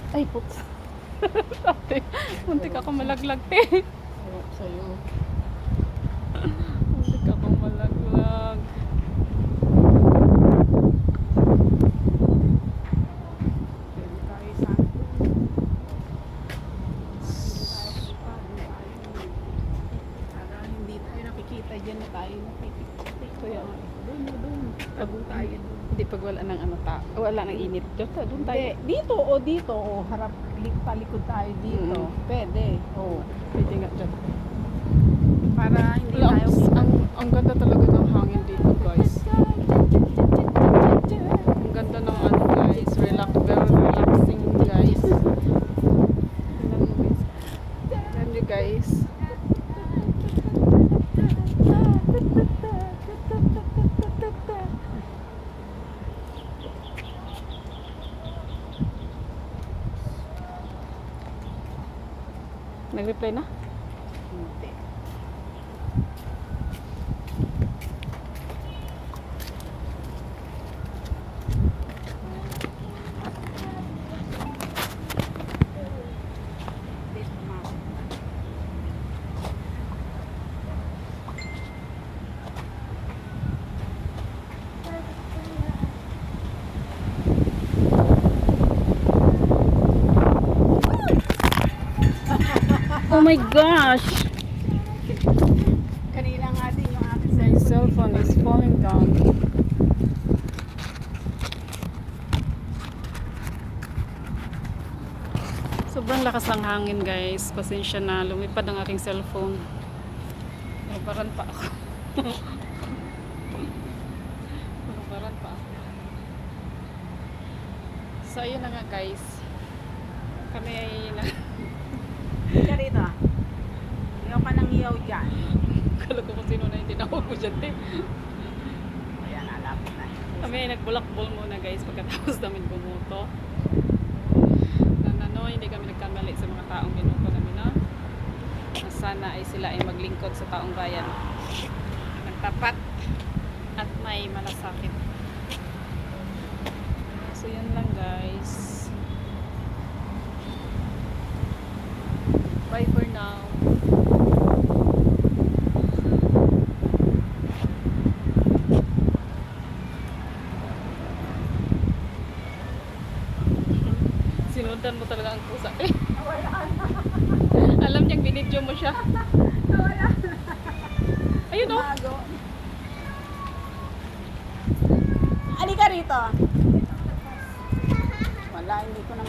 Ay, puts. Ate, muntik ako malaglag, te. Sarap sa'yo. Muntik ako malaglag. Pwede tayo sa para hindi tayo nakikita dyan na tayo nakikita. Kaya, Doon. Tago tayo doon. hindi pag wala ng ano wala ng init. Doon tayo. Dito o harap palikod tayo dito. Mm. Pwede. Oo, pwede nga dyan. Para hindi Wala, tayo ang ganda talaga ng hangin dito, guys. Ang ganda ng ano, guys. Very relaxing, guys. Tignan nyo, guys. Nag-reply na? Hindi. Oh my gosh! Kanina nga din yung aking My cellphone is falling down. Sobrang lakas ng hangin, guys. Pasensya na, lumipad ang aking cellphone. Nabaran pa ako. Nabaran pa ako. So, ayun na nga, guys. Kami ay Ka rito. Iyaw ka ng iyaw dyan. kala ko kung sino na yung tinawag mo dyan, te. Ayan, alapit na. Kami ay nagbulakbol muna, guys, pagkatapos namin bumuto. Hindi kami nagkamali sa mga taong binuto namin, no? Na sana ay sila ay maglingkod sa taong bayan. Magtapat at may malasakit. So, yun lang, guys. Bye for now. Sinundan mo talaga ang pusa. Alam niyang binidyo mo siya. Ayun, oh. Bago. Halika rito. Wala, hindi ko na